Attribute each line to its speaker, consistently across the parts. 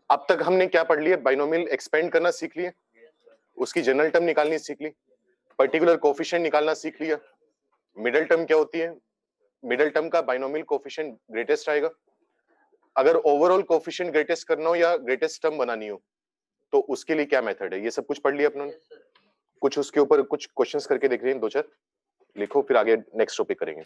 Speaker 1: अब तक हमने क्या पढ़ लिया? बाइनोमियल एक्सपेंड करना सीख लिया, उसकी जनरल टर्म निकालनी सीख ली, पर्टिकुलर कोफिशिएंट निकालना सीख लिया। मिडिल टर्म क्या होती है? मिडिल टर्म का बाइनोमियल कोफिशिएंट ग्रेटेस्ट आएगा। अगर ओवरऑल कोफिशिएंट ग्रेटेस्ट करना हो या ग्रेटेस्ट टर्म बनानी हो तो उसके लिए क्या मेथड है? ये सब कुछ पढ़ लिया अपनों ने। कुछ उसके ऊपर कुछ क्वेश्चंस करके देख रहे हैं, दो चार लिखो, फिर आगे नेक्स्ट टॉपिक करेंगे।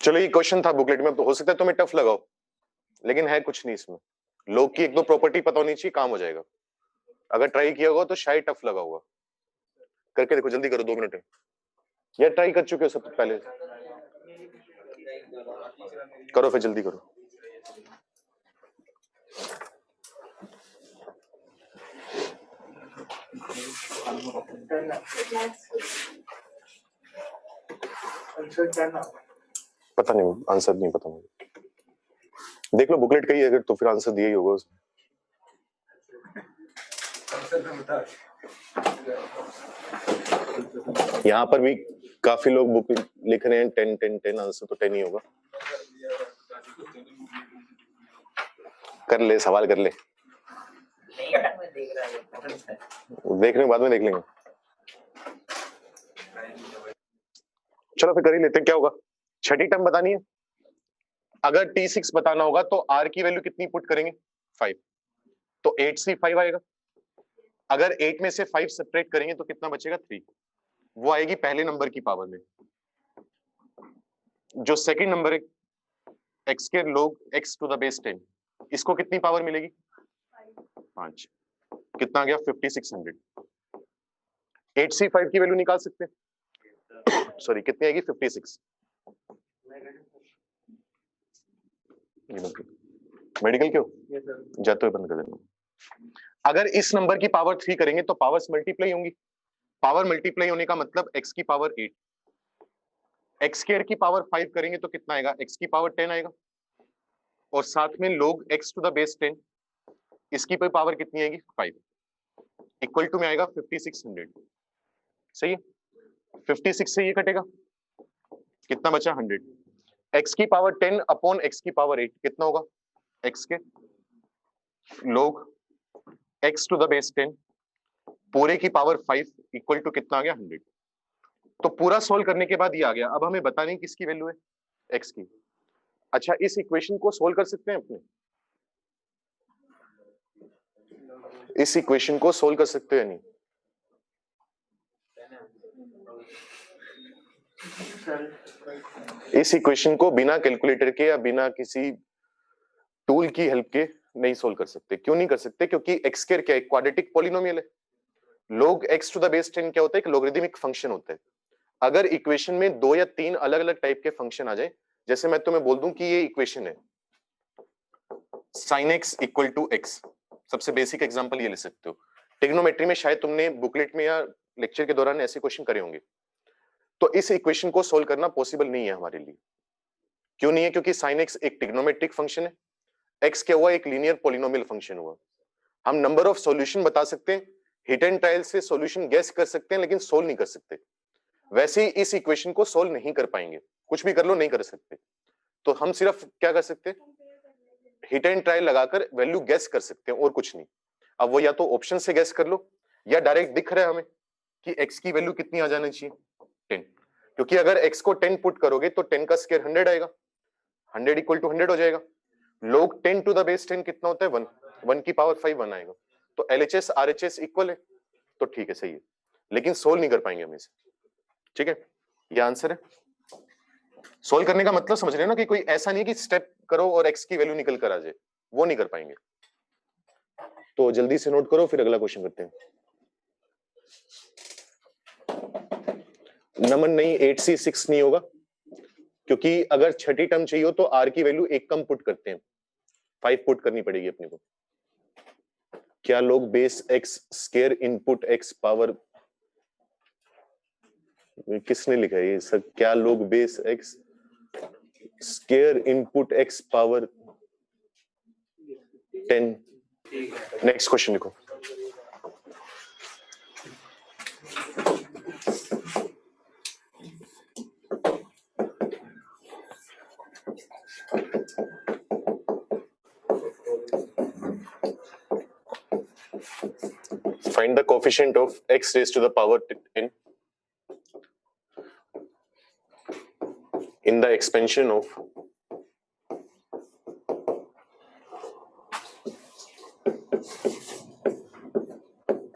Speaker 1: चलो, ये क्वेश्चन था बुकलेट में, तो हो सकता है तुम्हें टफ लगाओ, लेकिन है कुछ नहीं इसमें। लोग की एक दो प्रॉपर्टी पता होनी चाहिए, काम हो जाएगा। अगर ट्राई किया होगा तो शायद टफ लगा होगा। करके देखो, जल्दी करो, 2 मिनट है। या ट्राई कर चुके हो सब पहले? करो फिर, जल्दी करो। पता नहीं, आंसर नहीं पता मुझे। देख लो बुकलेट कही, अगर तो फिर आंसर दिया ही होगा उसमें। यहाँ पर भी काफी लोग बुक लिख रहे हैं 10 10 10, आंसर तो 10 ही होगा। कर ले, सवाल कर ले। देख रहे बाद में देख लेंगे। चलो फिर कर ही लेते हैं। क्या होगा? छठी टर्म बतानी है। अगर T6 बताना होगा तो R की वैल्यू कितनी पुट करेंगे? 5। तो 8C5 आएगा। अगर 8 में से 5 सेपरेट करेंगे तो कितना बचेगा? 3। वो आएगी पहले नंबर की पावर में। जो सेकंड नंबर है x के log x to the base 10, इसको कितनी पावर मिलेगी? 5। कितना आ गया? 5600। 8C5 की वैल्यू निकाल सकते हैं। सॉरी, कितनी आएगी? 56। मेडिकल क्यों? जाते हुए बंद कर देना। अगर इस नंबर की पावर 3 करेंगे तो पावर्स मल्टीप्लाई होंगी। पावर मल्टीप्लाई होने का मतलब x की पावर 8, x स्क्वायर की पावर 5 करेंगे तो कितना आएगा? x की पावर 10 आएगा, और साथ में log x to the base 10, इसकी पावर कितनी आएगी? 5, इक्वल टू में आएगा 5600। सही है? 56 से ये कटेगा, कितना बचा? 100। x की पावर 10 अपॉन x की पावर 8 कितना होगा? x के log x to the base 10 पूरे की पावर 5 इक्वल टू कितना आ गया? 100। तो पूरा सोल्व करने के बाद ये आ गया। अब हमें बतानी किसकी वैल्यू है? x की। अच्छा, इस इक्वेशन को सोल्व कर सकते हैं अपने? इस इक्वेशन को सोल्व कर सकते हैं नहीं? इस इक्वेशन को बिना कैलकुलेटर के या बिना किसी टूल की हेल्प के नहीं सोल्व कर सकते। क्यों नहीं कर सकते? क्योंकि x स्क्वायर क्या है? क्वाड्रेटिक पॉलिनोमियल है। log x to the base 10 क्या होता है? एक लॉगरिदमिक फंक्शन होता है। अगर इक्वेशन में 2 या 3 अलग अलग टाइप के फंक्शन आ जाए, जैसे मैं तुम्हें बोल दूं कि ये इक्वेशन है sin x equal to x, सबसे बेसिक एग्जांपल ये ले सकते हो। ट्रिग्नोमेट्री में शायद तुमने बुकलेट में या लेक्चर के दौरान ऐसे क्वेश्चन करे होंगे। तो इस इक्वेशन को सोल्व करना पॉसिबल नहीं है हमारे लिए। क्यों नहीं है? क्योंकि sin x एक ट्रिग्नोमेट्रिक फंक्शन है, x क्या हुआ? एक लीनियर पॉलिनोमियल फंक्शन हुआ। हम नंबर ऑफ सॉल्यूशन बता सकते हैं, हिट एंड ट्रायल से सॉल्यूशन गेस कर सकते हैं, लेकिन सोल्व नहीं कर सकते। वैसे ही इस इक्वेशन को सोल्व नहीं कर पाएंगे, कुछ भी कर लो नहीं कर सकते। तो हम सिर्फ क्या कर सकते हैं? हिट एंड ट्रायल लगाकर वैल्यू गेस कर सकते हैं, और कुछ नहीं। अब वो या तो ऑप्शन से गेस कर लो, या डायरेक्ट दिख रहा है हमें कि x की वैल्यू कितनी आ जानी चाहिए? 10। क्योंकि अगर x को 10 पुट करोगे तो 10 का स्क्वायर 100 आएगा, 100 इक्वल टू 100 हो जाएगा। log 10 टू द बेस 10 कितना होता है? 1, 1 की पावर 5 1 आएगा। तो LHS RHS इक्वल है, तो ठीक है, सही है, लेकिन सोल्व नहीं कर पाएंगे हम इसे। ठीक है, ये आंसर है। सोल्व करने का मतलब समझ रहे हो ना, कि कोई ऐसा नहीं कि स्टेप करो और x की वैल्यू निकल कर आ जाए, वो नहीं कर पाएंगे। तो जल्दी से नोट करो, फिर अगला क्वेश्चन करते हैं। नमन नहीं, 8C6 नहीं होगा, क्योंकि अगर छठी टर्म चाहिए हो तो r की वैल्यू एक कम पुट करते हैं, 5 पुट करनी पड़ेगी अपने को। क्या लोग base x square input x power किसने लिखा है ये सर? क्या लोग base x square input x power 10। Next question लिखो। Find the coefficient of x raised to the power n in the expansion of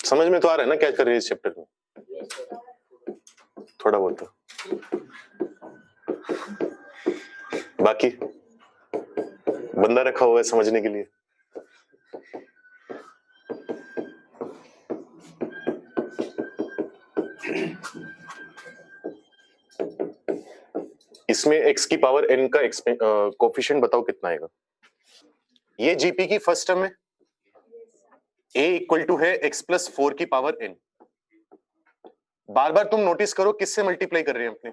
Speaker 1: समझ में तो आ रहा है ना क्या कर रहे हैं इस चैप्टर में? थोड़ा बहुत तो। बाकी बंदा रखा हुआ है समझने के लिए। इसमें x की पावर n का कोफिशिएंट बताओ कितना आएगा? ये जीपी की फर्स्ट टर्म है, a इक्वल टू है x प्लस 4 की पावर n। बार बार तुम नोटिस करो किससे मल्टीप्लाई कर रहे हैं अपने,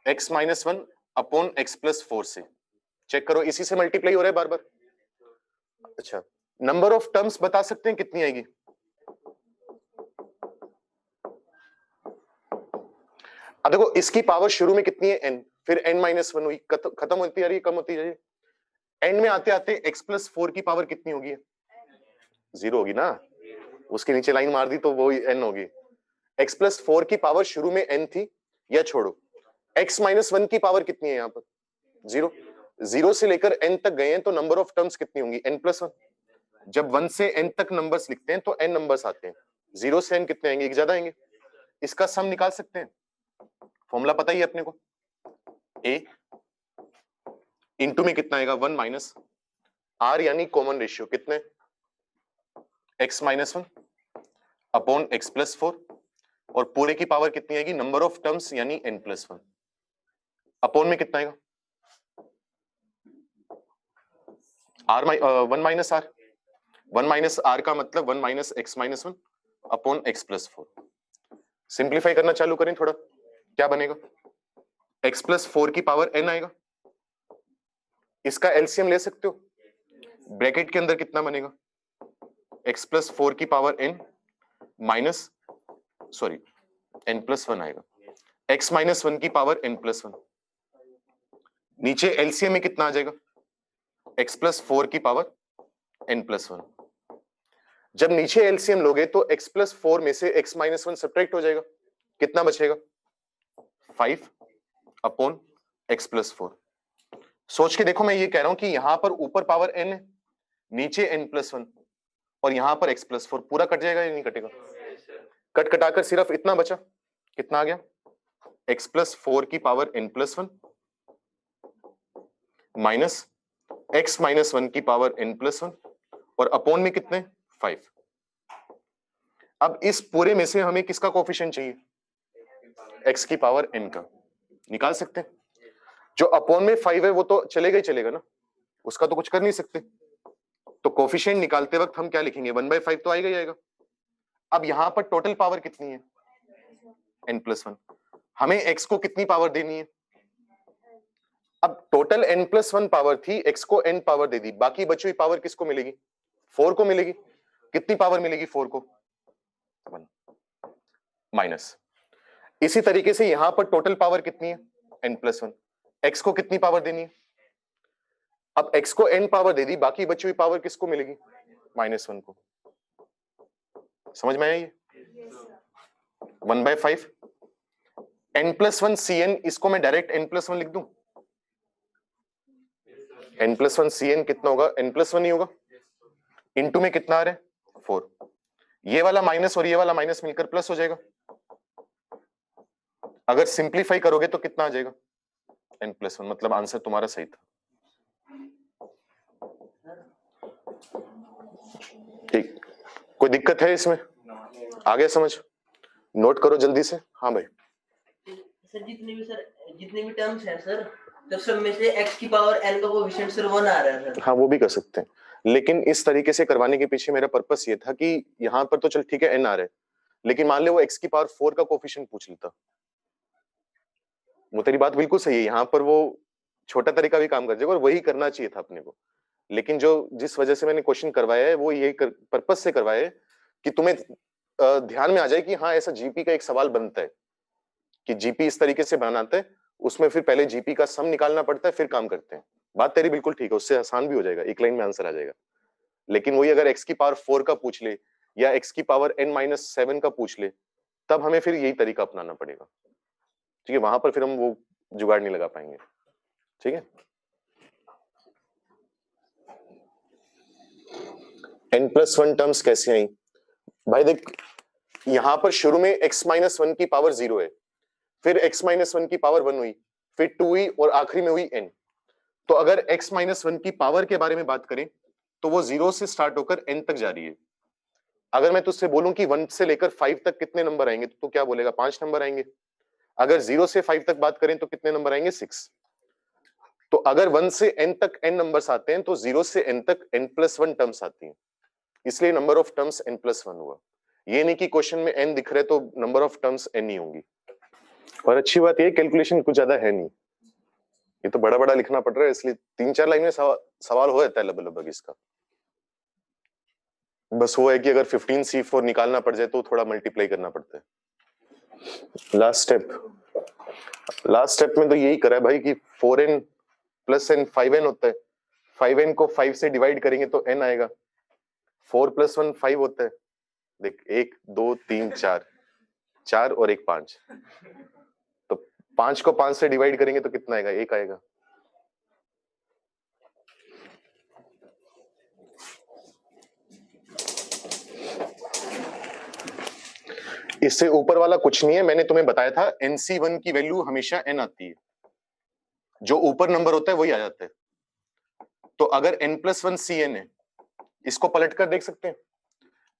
Speaker 1: x minus 1 upon x plus 4 से। चेक करो इसी से मल्टीप्लाई हो रहा है बार बार। अच्छा, नंबर ऑफ टर्म्स बता सकते हैं कितनी आएगी? अब देखो इसकी पावर शुरू में कितनी है n, फिर n माइनस 1 हुई, खत्म होती जा रही है, कम होती जा रही है। n में आते आते x प्लस 4 की पावर कितनी होगी? 0 होगी ना, उसके नीचे लाइन मार दी तो वो n होगी। x प्लस 4 की पावर शुरू में n थी, या छोड़ो x माइनस 1 की पावर कितनी है यहाँ पर? 0। 0 से लेकर n तक गए हैं तो नंबर ऑफ टर्म्स कितनी होंगी? n plus 1। जब 1 से n तक नंबर्स लिखते हैं तो n नंबर्स आते हैं, 0 से n कितने आएंगे? एक ज्यादा आएंगे। इसका सम निकाल सकते हैं, फॉर्मूला पता ही है अपने को, a इंटू में कितना आएगा? 1 माइनस r यानी कॉमन रेशियो कितने? x minus 1 upon x plus 4, और पूरे की पावर कितनी आएगी? नंबर ऑफ टर्म्स यानी n प्लस 1 अपॉन में कितना आएगा? One minus r. 1 minus r का मतलब 1 minus x minus 1 upon x plus 4। Simplify करना चालू करें थोड़ा, क्या बनेगा? x प्लस 4 की पावर n आएगा। इसका एलसीएम ले सकते हो, ब्रैकेट के अंदर कितना बनेगा? x प्लस 4 की power n minus sorry n plus 1 आएगा, x माइनस 1 की पावर n प्लस 1। नीचे एलसीएम में कितना आ जाएगा? x प्लस 4 की पावर n प्लस 1। जब नीचे एलसीएम लोगे तो x प्लस 4 में से x माइनस 1 सब्ट्रैक्ट हो जाएगा, कितना बचेगा? 5 अपॉन x प्लस 4। सोच के देखो, मैं ये कह रहा हूं कि यहां पर ऊपर पावर n है, नीचे n प्लस 1, और यहां पर x प्लस 4, पूरा कट जाएगा या नहीं कटेगा? कट कटाकर सिर्फ इतना बचा, कितना आ गया? x प्लस 4 की power n plus 1 minus x minus 1 की पावर n प्लस 1, और अपॉन में कितने? 5। अब इस पूरे में से हमें किसका कोफिशिएंट चाहिए? x की पावर n का। निकाल सकते हैं। जो अपॉन में 5 है वो तो चलेगा ही चलेगा ना, उसका तो कुछ कर नहीं सकते। तो कोफिशिएंट निकालते वक्त हम क्या लिखेंगे? 1/5 तो आएगा ही आएगा। अब यहां पर टोटल पावर कितनी है? n plus 1। हमें x को कितनी पावर देनी है? अब टोटल n प्लस 1 पावर थी, x को n पावर दे दी, बाकी बची हुई पावर किसको मिलेगी? 4 को मिलेगी। कितनी पावर मिलेगी 4 को? 1 माइनस। इसी तरीके से यहां पर टोटल पावर कितनी है? n plus 1। x को कितनी पावर देनी है? अब x को n पावर दे दी, बाकी बची हुई पावर किसको मिलेगी? -1 को। समझ में आया ये? 1/5 n प्लस 1 cn, इसको मैं डायरेक्ट n प्लस 1 लिख दूं? n प्लस 1 cn कितना होगा? n प्लस 1 ही होगा। इंटू में कितना आ रहा है? 4। ये वाला माइनस और ये वाला माइनस मिलकर प्लस हो जाएगा। अगर सिंप्लीफाई करोगे तो कितना आ जाएगा? n plus 1। मतलब आंसर तुम्हारा सही था। ठीक, कोई दिक्कत है इसमें? आ गया समझ? नोट करो जल्दी से। हाँ भाई
Speaker 2: सर, जितने भी टर्म्स हैं सर, तो सब में से x की पावर n का कोएफिशिएंट सर 1 आ रहा है सर।
Speaker 1: हाँ, वो भी कर सकते हैं, लेकिन इस तरीके से करवाने के पीछे मेरा पर्पस ये था कि यहाँ पर तो चल ठीक है n आ रहा है, लेकिन मान ले वो x की पावर 4 का कोफिशिएंट पूछ लेता, वो तेरी बात बिल्कुल सही है, यहाँ पर वो छोटा तरीका भी काम कर जाएगा और वही करना चाहिए था अपने को। लेकिन जो जिस वजह से मैंने क्वेश्चन करवाया है वो ये पर्पस से करवाया है कि तुम्हें ध्यान में आ जाए कि हाँ ऐसा जीपी का एक सवाल बनता है कि जीपी इस तरीके से बनाते हैं, उसमें फिर पहले जीपी का सम निकालना पड़ता है फिर काम करते हैं। बात तेरी बिल्कुल ठीक है, उससे आसान भी हो जाएगा, एक लाइन में आंसर आ जाएगा। लेकिन वही अगर x की पावर 4 का पूछ ले या x की पावर n-7 का पूछ ले, तब हमें फिर यही तरीका अपनाना पड़ेगा। ठीक है, वहां पर फिर हम वो जुगाड़ नहीं लगा पाएंगे। ठीक है, n+1 टर्म्स कैसे आई भाई? देख, यहां पर शुरू में x-1 की पावर 0 है, फिर x-1 की पावर 1 हुई, फिर 2 हुई और आखिरी में हुई n। तो अगर x-1 की पावर के बारे में बात करें तो वो 0 से स्टार्ट होकर n तक जा रही है। अगर मैं तुझसे बोलूं कि 1 से लेकर 5 तक कितने नंबर आएंगे तो तू क्या बोलेगा? 5 नंबर आएंगे। अगर 0 से 5 तक बात करें तो कितने नंबर आएंगे? 6। तो अगर 1 से n तक n नंबर्स आते हैं तो 0 से n तक n+1 टर्म्स आती हैं, इसलिए नंबर ऑफ टर्म्स n+1 हुआ। ये नहीं कि क्वेश्चन में n दिख रहे तो नंबर ऑफ टर्म्स n ही होंगी। और अच्छी बात ये कैलकुलेशन कुछ ज्यादा है नहीं, ये तो बड़ा बड़ा लिखना पड़ रहा है, इसलिए 3-4 लाइन में सवाल हो जाता है लगभग इसका। बस वो है कि अगर 15C4 निकालना पड़ जाए तो थोड़ा मल्टीप्लाई करना पड़ता है। लास्ट स्टेप में तो यही करा है भाई कि 4n + n 5n होता है, 5n को 5 से डिवाइड करेंगे तो n आएगा, 4 + 1 5 होता है। देख 1 2 3 4 और 1 5, तो 5 को 5 से डिवाइड करेंगे तो कितना आएगा? 1 आएगा। इससे ऊपर वाला कुछ नहीं है, मैंने तुम्हें बताया था NC1 की वैल्यू हमेशा n आती है, जो ऊपर नंबर होता है वही आ जाता है। तो अगर n+1 Cn है, इसको पलट कर देख सकते हैं।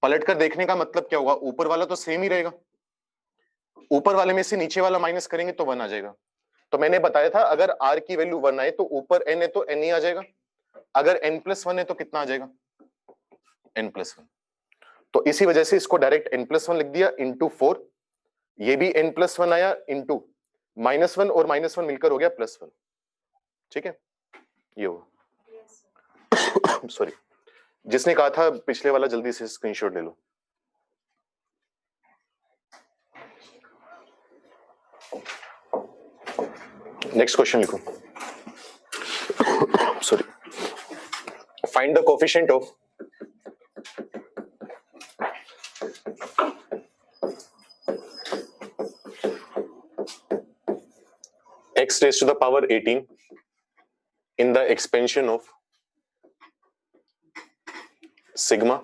Speaker 1: पलट कर देखने का मतलब क्या होगा? ऊपर वाला तो सेम ही रहेगा, ऊपर वाले में से नीचे वाला माइनस करेंगे तो 1 आ जाएगा। तो मैंने बताया था अगर r की वैल्यू 1 आए तो ऊपर n है तो n ही आ जाएगा, अगर n+1 है तो कितना आ जाएगा? n+1। तो इसी वजह से इसको डायरेक्ट n+1 लिख दिया इंटू 4, ये भी n+1 आया इंटू -1 और -1 मिलकर हो गया +1। ठीक है, ये हुआ। सॉरी, जिसने कहा था पिछले वाला जल्दी से स्क्रीनशॉट ले लो। नेक्स्ट क्वेश्चन लिखो। Sorry, find the coefficient of x raised to the power 18 in the expansion of sigma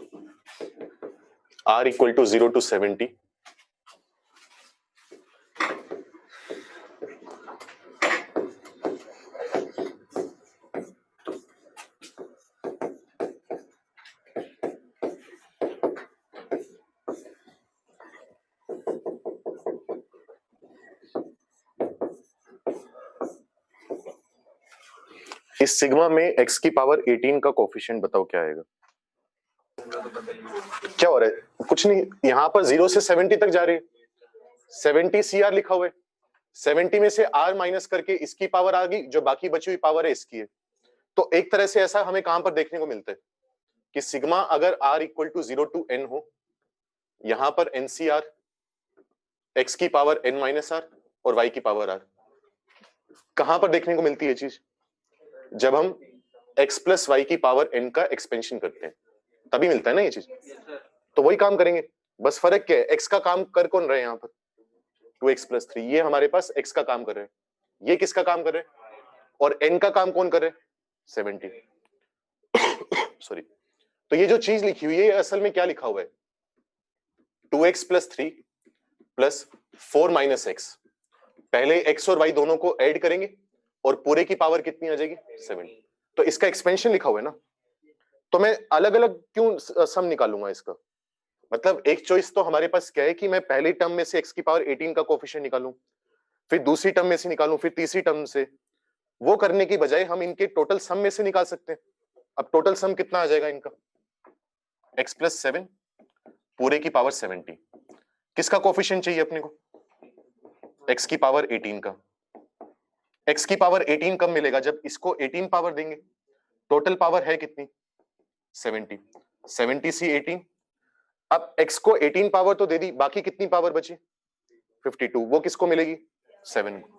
Speaker 1: r equal to 0 to 70 इस सिग्मा में x की पावर 18 का कोएफिशिएंट बताओ क्या आएगा? क्या हो रहा है? कुछ नहीं, यहां पर 0 से 70 तक जा रही है, 70 CR लिखा हुआ है, 70 में से r माइनस करके इसकी पावर आ गई, जो बाकी बची हुई पावर है इसकी है। तो एक तरह से ऐसा हमें कहां पर देखने को मिलता है कि सिग्मा अगर r equal to 0 to n हो, यहां पर NCR x की पावर n-r और y की पावर r, कहां पर देखने को मिलती है चीज? जब हम x प्लस वाई की पावर n का एक्सपेंशन करते हैं तभी मिलता है ना ये चीज। तो वही काम करेंगे, बस फर्क क्या है? x का काम कर कौन रहे हैं यहाँ पर? 2x + 3, ये हमारे पास x का काम कर रहे हैं, ये किसका काम कर रहे हैं? और n का काम कौन कर रहे हैं? 70। सॉरी, तो ये जो चीज लिखी हुई है असल में क्या लिखा हुआ है? 2x + 3 + 4 - x। पहले x और y दोनों को ऐड करेंगे और पूरे की पावर कितनी आ जाएगी? 7। तो इसका एक्सपेंशन लिखा हुआ है ना, तो मैं अलग अलग क्यों सम निकालूंगा इसका? मतलब एक चॉइस तो हमारे पास क्या है कि मैं पहली टर्म में से x की पावर 18 का कोएफिशिएंट निकालूं, फिर दूसरी टर्म में से निकालूं, फिर तीसरी टर्म से। वो करने की बजाय हम इनके टोटल सम में से निकाल सकते हैं। अब टोटल सम कितना आ जाएगा इनका? x + 7 पूरे की पावर 70। किसका कोएफिशिएंट चाहिए अपने को? x की पावर 18 का। x की पावर 18 कब मिलेगा? जब इसको 18 पावर देंगे। टोटल पावर है कितनी? 70। 70 सी 18। अब x को 18 पावर तो दे दी, बाकी कितनी पावर बची? 52। वो किसको मिलेगी? 7 को।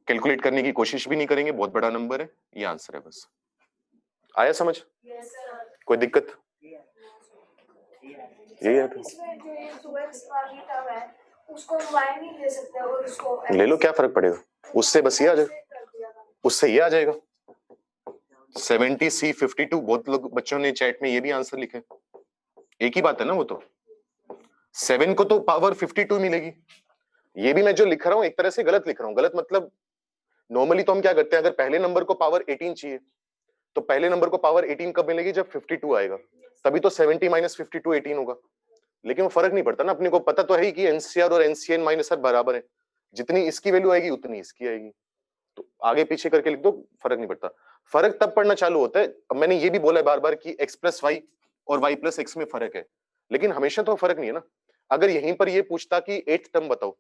Speaker 1: कैलकुलेट करने की कोशिश भी नहीं करेंगे, बहुत बड़ा नंबर है, ये आंसर है बस। आया समझ? कोई दिक्कत? यही है।
Speaker 3: इसमें जो ये 2x वाली टर्म है उसको y नहीं ले सकते और उसको
Speaker 1: ले लो, क्या फर्क पड़ेगा? उससे बस ये आ जाएगा, उससे ये आ जाएगा 70 सी 52। बहुत लोग बच्चों ने चैट में ये भी आंसर लिखे, एक ही बात है ना वो तो। 7 को तो पावर 52 मिलेगी। ये भी मैं जो लिख रहा हूं एक तरह से गलत लिख रहा हूं। गलत मतलब नॉर्मली तो हम क्या करते हैं, अगर पहले नंबर को पावर 18 चाहिए तो पहले नंबर को पावर 18 कब मिलेगी? जब 52 आएगा, तभी तो 70 माइनस 52 18 होगा। लेकिन वो फर्क नहीं पड़ता ना, अपने को पता तो है ही कि एनसीआर और एनसीएन माइनस आर बराबर है, जितनी इसकी वैल्यू आएगी उतनी इसकी आएगी, तो आगे पीछे करके लिख दो, फर्क नहीं पड़ता। फर्क तब पड़ना चालू होता है, अब मैंने ये भी बोला है बार बार कि x प्लस वाई और y प्लस एक्स में फर्क है, लेकिन हमेशा तो फर्क नहीं है ना। अगर यहीं पर ये पूछता कि 8th टर्म बताओ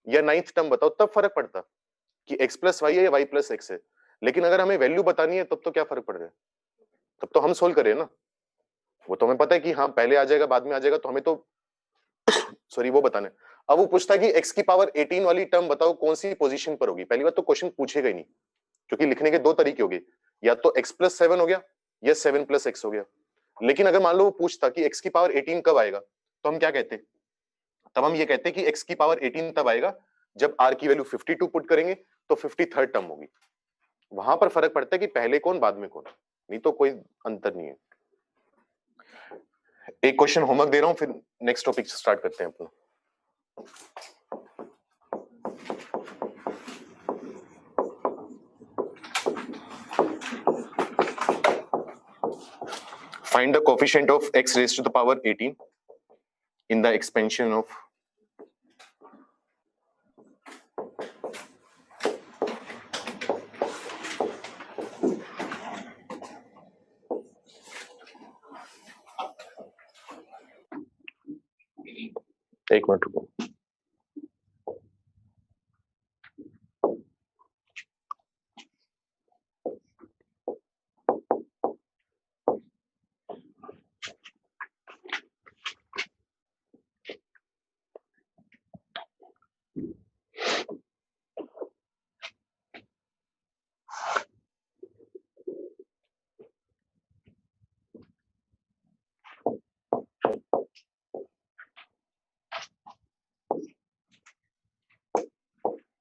Speaker 1: या 9th टर्म बताओ, तब फर्क पड़ता कि x प्लस वाई है या y प्लस एक्स है। लेकिन अगर हमें वैल्यू बतानी है तब तो क्या फर्क पड़ गया? तब तो हम सोल्व करें ना, वो तो हमें पता है कि हाँ पहले आ जाएगा बाद में आ जाएगा, तो हमें तो सॉरी वो बताना है। अब वो पूछता है कि x की पावर 18 वाली टर्म बताओ कौन सी पोजीशन पर होगी। पहली बात तो क्वेश्चन पूछेगा ही नहीं, क्योंकि लिखने के दो तरीके हो गए, या तो x प्लस 7 हो गया या 7 प्लस एक्स हो गया। लेकिन अगर मान लो वो पूछता कि x की पावर 18 कब आएगा, तो हम क्या कहते? तब हम ये कहते कि x की पावर 18 तब आएगा जब r की वैल्यू 52 पुट करेंगे तो 53rd टर्म होगी। वहां पर फर्क पड़ता है कि पहले कौन बाद में कौन, नहीं तो कोई अंतर नहीं है। एक क्वेश्चन होमवर्क दे रहा हूं, फिर नेक्स्ट टॉपिक स्टार्ट करते हैं अपना। Find the coefficient of x raised to the power 18 in the expansion of एक मिनट रुको।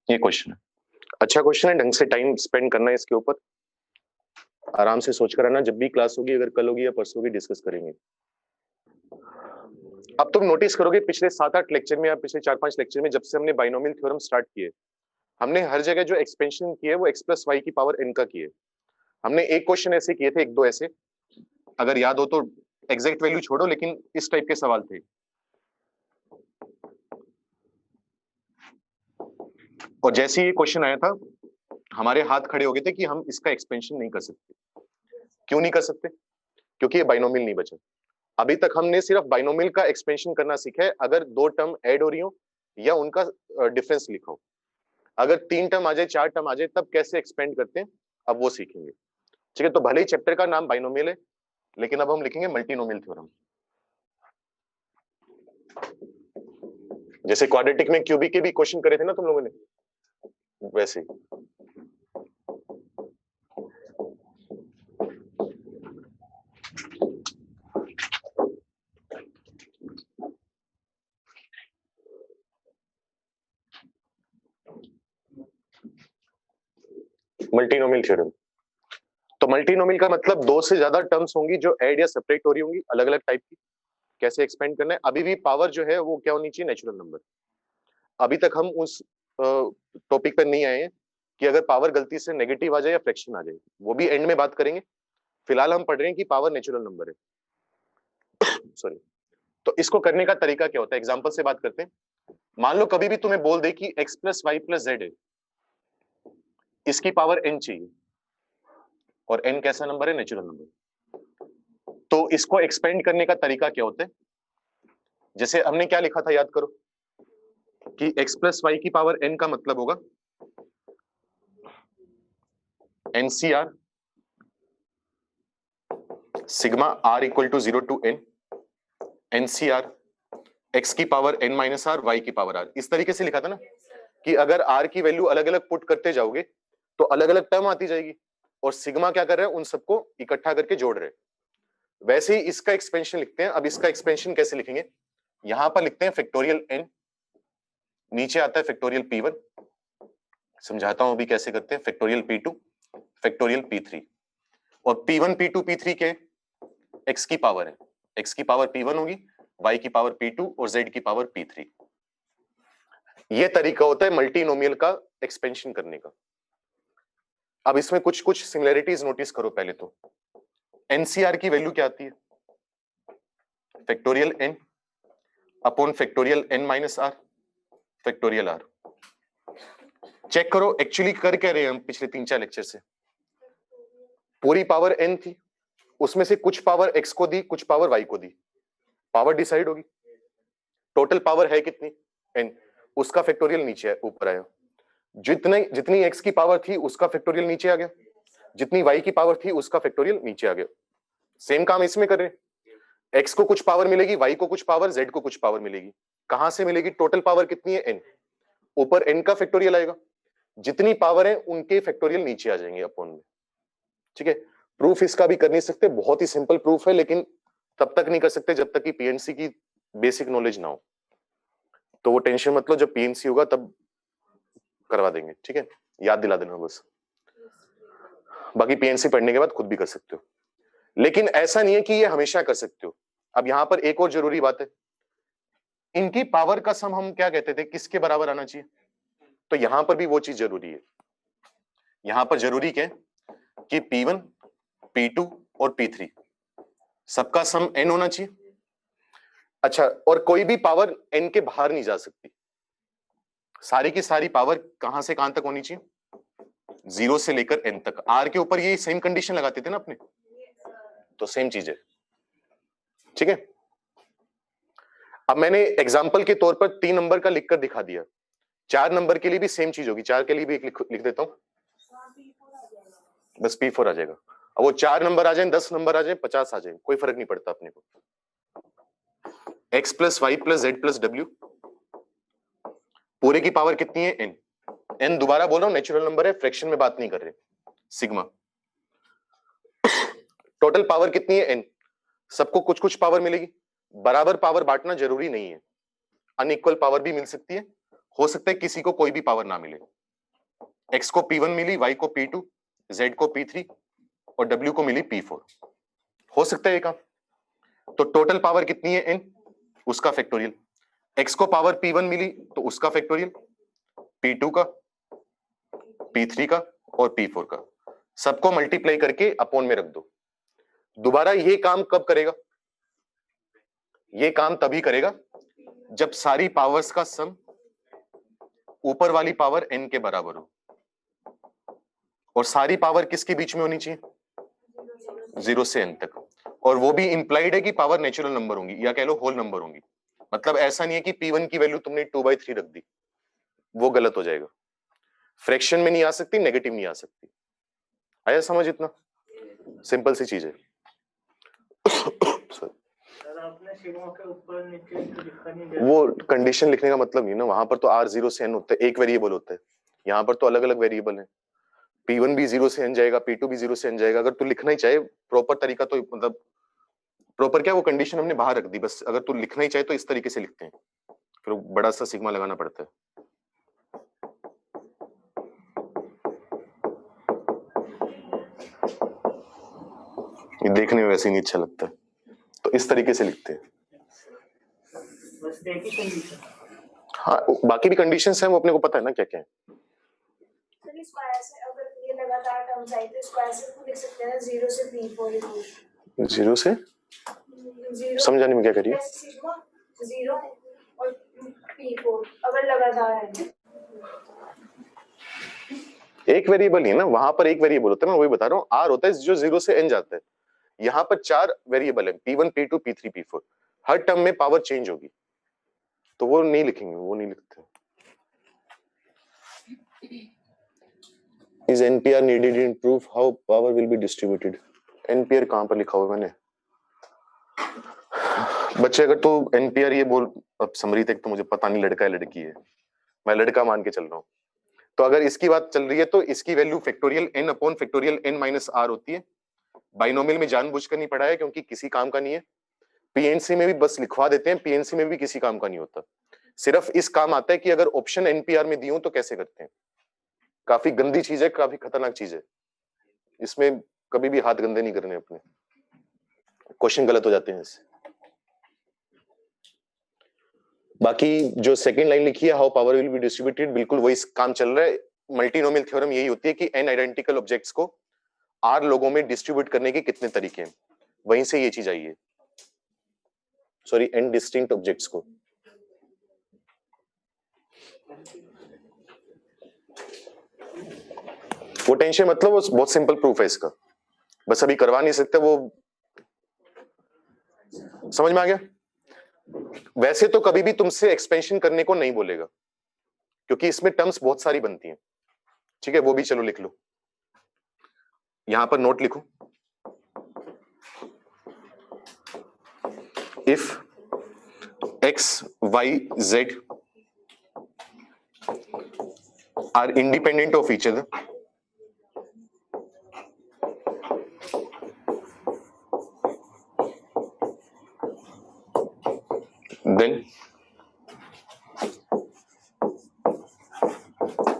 Speaker 1: ये क्वेश्चन है, अच्छा क्वेश्चन है, ढंग से टाइम स्पेंड करना है इसके ऊपर, आराम से सोच कर आना। जब भी क्लास होगी, अगर कल होगी या परसों होगी, डिस्कस करेंगे। अब तुम नोटिस करोगे पिछले 7-8 लेक्चर में या पिछले 4-5 लेक्चर में, जब से हमने बाइनोमियल थ्योरम स्टार्ट किए, हमने हर जगह जो एक्सपेंशन किए वो x प्लस वाई की पावर n का किए। हमने एक क्वेश्चन ऐसे किए थे, एक दो ऐसे, अगर याद हो तो, एग्जैक्ट वैल्यू छोड़ो, लेकिन इस टाइप के सवाल थे। और जैसे ही ये क्वेश्चन आया था, हमारे हाथ खड़े हो गए थे कि हम इसका एक्सपेंशन नहीं कर सकते। क्यों नहीं कर सकते? क्योंकि ये बाइनोमियल नहीं बचा। अभी तक हमने सिर्फ बाइनोमियल का एक्सपेंशन करना सीखा है, अगर दो टर्म ऐड हो रही हो या उनका डिफरेंस लिखो। अगर 3 टर्म आ जाए, 4 टर्म आ जाए, तब कैसे एक्सपेंड करते हैं, अब वो सीखेंगे। ठीक है, तो भले ही चैप्टर का नाम बाइनोमियल है, लेकिन अब हम लिखेंगे मल्टीनोमियल थ्योरम। जैसे क्वाड्रेटिक में क्यूबिक के भी क्वेश्चन करे थे ना तुम लोगों ने, वैसे मल्टीनोमियल थ्योरम। तो मल्टीनोमियल का मतलब दो से ज्यादा टर्म्स होंगी जो ऐड या सेपरेट हो रही होंगी, अलग अलग टाइप की। कैसे एक्सपेंड करना है, अभी भी पावर जो है वो क्या होनी चाहिए? Natural number. अभी तक हम उस टॉपिक पर नहीं आए हैं कि अगर पावर गलती से नेगेटिव आ जाए या फ्रैक्शन आ जाए, वो भी एंड में बात करेंगे। फिलहाल हम पढ़ रहे हैं कि पावर नेचुरल नंबर है। सॉरी। तो इसको करने का तरीका क्या होता है, एग्जांपल से बात करते हैं। मान लो कभी भी तुम्हें बोल दे कि x plus y plus z है, इसकी पावर n चाहिए, और n कैसा नंबर है? Natural number. तो इसको एक्सपेंड करने का तरीका क्या होता है? जैसे हमने क्या लिखा था, याद करो। कि x प्लस वाई की पावर n का मतलब होगा NCR sigma r equal to 0 to n NCR x की power n minus r y की पावर r। इस तरीके से लिखा था ना कि अगर r की वैल्यू अलग अलग पुट करते जाओगे तो अलग अलग टर्म आती जाएगी और सिग्मा क्या कर रहे हैं, उन सबको इकट्ठा करके जोड़ रहे हैं। वैसे ही इसका एक्सपेंशन लिखते हैं। अब इसका एक्सपेंशन कैसे लिखेंगे, यहां पर लिखते हैं फैक्टोरियल n, नीचे आता है फैक्टोरियल p1, समझाता हूं अभी कैसे करते हैं, फैक्टोरियल p2 फैक्टोरियल p3 और p1 p2 p3 के x की पावर है, x की पावर p1 होगी, y की पावर p2 और z की पावर p3। ये तरीका होता है मल्टीनोमियल का एक्सपेंशन करने का। अब इसमें कुछ कुछ सिमिलरिटीज नोटिस करो। पहले तो एनसीआर की वैल्यू क्या आती है, factorial n upon factorial n minus r factorial r। Check करो एक्चुअली कर क्या रहे हैं हम पिछले 3-4 लेक्चर से। पूरी पावर n थी, उसमें से कुछ पावर x को दी, कुछ पावर y को दी, पावर डिसाइड होगी। टोटल पावर है कितनी n, उसका फैक्टोरियल नीचे है, ऊपर आया। जितनी x की पावर थी उसका फैक्टोरियल नीचे आ गया, जितनी y की पावर थी उसका फैक्टोरियल नीचे आ गया। सेम काम इसमें कर रहे हैं, x को कुछ पावर मिलेगी, y को कुछ पावर, z को कुछ पावर मिलेगी। कहां से मिलेगी, टोटल पावर कितनी है n, ऊपर n का फैक्टोरियल आएगा, जितनी पावर है उनके फैक्टोरियल नीचे आ जाएंगे अपॉन में। ठीक है, प्रूफ इसका भी कर नहीं सकते, बहुत ही सिंपल प्रूफ है, लेकिन तब तक नहीं कर सकते जब तक कि पीएनसी की बेसिक नॉलेज ना हो। तो वो टेंशन मत लो, जब पीएनसी होगा तब करवा देंगे। ठीक है, याद दिला देना बस, बाकी पीएनसी पढ़ने के बाद खुद भी कर सकते हो, लेकिन ऐसा नहीं है कि ये हमेशा कर सकते हो। अब यहां पर एक और जरूरी बात है, इनकी पावर का सम हम क्या कहते थे, किसके बराबर आना चाहिए, तो यहां पर भी वो चीज जरूरी है। यहां पर जरूरी क्या है कि P1 P2 और P3 सबका सम n होना चाहिए। अच्छा, और कोई भी पावर n के बाहर नहीं जा सकती, सारी की सारी पावर कहां से कहां तक होनी चाहिए, 0 से लेकर n तक। r के ऊपर ये सेम कंडीशन लगाते थे ना अपने, तो सेम चीज है। ठीक है, अब मैंने एग्जांपल के तौर पर 3 नंबर का लिखकर दिखा दिया, 4 नंबर के लिए भी सेम चीज होगी। 4 के लिए भी एक लिख देता हूं, बस P4 आ जाएगा। अब वो 4 नंबर आ जाए, 10 नंबर आ जाए, 50 आ जाए, कोई फर्क नहीं पड़ता अपने को। x plus y plus z plus डब्ल्यू, पूरे की पावर कितनी है n, n दोबारा बोल रहा हूं नेचुरल नंबर है, फ्रैक्शन में बात नहीं कर रहे, सिग्मा। टोटल पावर कितनी है n, सबको कुछ कुछ पावर मिलेगी, बराबर पावर बांटना जरूरी नहीं है, अनइक्वल पावर भी मिल सकती है, हो सकता है किसी को कोई भी पावर ना मिले। x को P1 मिली, y को P2, z को P3 और w को मिली P4, हो सकता है ये काम। तो टोटल पावर कितनी है n, उसका फैक्टोरियल। x को पावर P1 मिली तो उसका फैक्टोरियल, P2 का, P3 का और P4 का, सबको मल्टीप्लाई करके अपॉन में रख दो। दोबारा ये काम कब करेगा, ये काम तभी करेगा जब सारी पावर्स का सम ऊपर वाली पावर n के बराबर हो, और सारी पावर किसके बीच में होनी चाहिए, 0 से n तक, और वो भी इंप्लाइड है कि पावर नेचुरल नंबर होंगी या कह लो होल नंबर होंगी। मतलब ऐसा नहीं है कि P1 की वैल्यू तुमने 2/3 रख दी, वो गलत हो जाएगा। फ्रैक्शन में नहीं आ सकती, नेगेटिव नहीं आ सकती। आया समझ, इतना सिंपल सी चीज है। वो कंडीशन लिखने का मतलब नहीं ना, वहां पर तो r 0 से n होता है, एक वेरिएबल होता है, यहाँ पर तो अलग अलग वेरिएबल है। P1 भी 0 से n जाएगा, P2 भी 0 से n जाएगा। अगर तू लिखना ही चाहे प्रॉपर तरीका, तो मतलब प्रॉपर क्या, वो कंडीशन हमने बाहर रख दी बस। अगर तू लिखना ही चाहे तो इस तरीके से लिखते हैं, फिर बड़ा सा सिग्मा लगाना पड़ता है। ये देखने में वैसे ही नहीं अच्छा लगता है, तो इस तरीके से लिखते हैं।
Speaker 2: बस एक ही कंडीशन,
Speaker 1: हाँ, बाकी भी कंडीशंस हैं, वो अपने को पता है ना क्या क्या है।
Speaker 3: सर इसको ऐसे अगर ये लगातार टर्म्स आई तो इसको ऐसे लिख सकते हैं 0 से P4
Speaker 1: 0 से, समझाने में क्या करिए,
Speaker 3: 0 और P4 अगर लगातार है,
Speaker 1: एक वेरिएबल ही है ना, वहां पर एक वेरिएबल होता है, मैं वही बता रहा हूँ। r होता है जो 0 से n जाता है, यहाँ पर 4 वेरिएबल है, P1 P2 P3 P4, हर टर्म में पावर चेंज होगी, तो वो नहीं लिखेंगे, वो नहीं लिखते। Is NPR needed in proof how power will be distributed? NPR कहां पर लिखा हुआ है मैंने? बच्चे अगर तू एनपीआर ये बोल, अब समरी तक तो मुझे पता नहीं लड़का है लड़की है, मैं लड़का मान के चल रहा हूँ। तो अगर इसकी बात चल रही है तो इसकी value factorial n upon factorial n minus r होती है। बाइनोमियल में जानबूझकर नहीं पढ़ा है क्योंकि किसी काम का नहीं है। पीएनसी में भी बस लिखवा देते हैं, पीएनसी में भी किसी काम का नहीं होता। सिर्फ इस काम आता है कि अगर ऑप्शन एनपीआर में दी हो तो कैसे करते हैं। काफी गंदी चीज है, काफी खतरनाक चीज है, इसमें कभी भी हाथ गंदे नहीं करने अपने, क्वेश्चन गलत हो जाते हैं इससे। बाकी जो सेकंड लाइन लिखी है how power will be distributed, बिल्कुल वही काम चल रहा है। मल्टीनोमियल थ्योरम यही होती है कि n आइडेंटिकल ऑब्जेक्ट्स को r लोगों में डिस्ट्रीब्यूट करने के कितने तरीके हैं, वहीं से ये चीज आई है। सॉरी, n डिस्टिंक्ट ऑब्जेक्ट्स को। वो टेंशन मतलब वो बहुत सिंपल प्रूफ है इसका, बस अभी करवा नहीं सकते, वो समझ में आ गया। वैसे तो कभी भी तुमसे एक्सपेंशन करने को नहीं बोलेगा क्योंकि इसमें टर्म्स बहुत सारी बनती हैं, ठीक है, वो भी चलो लिख लो, यहां पर नोट लिखो। If x, y, z are independent of each other, then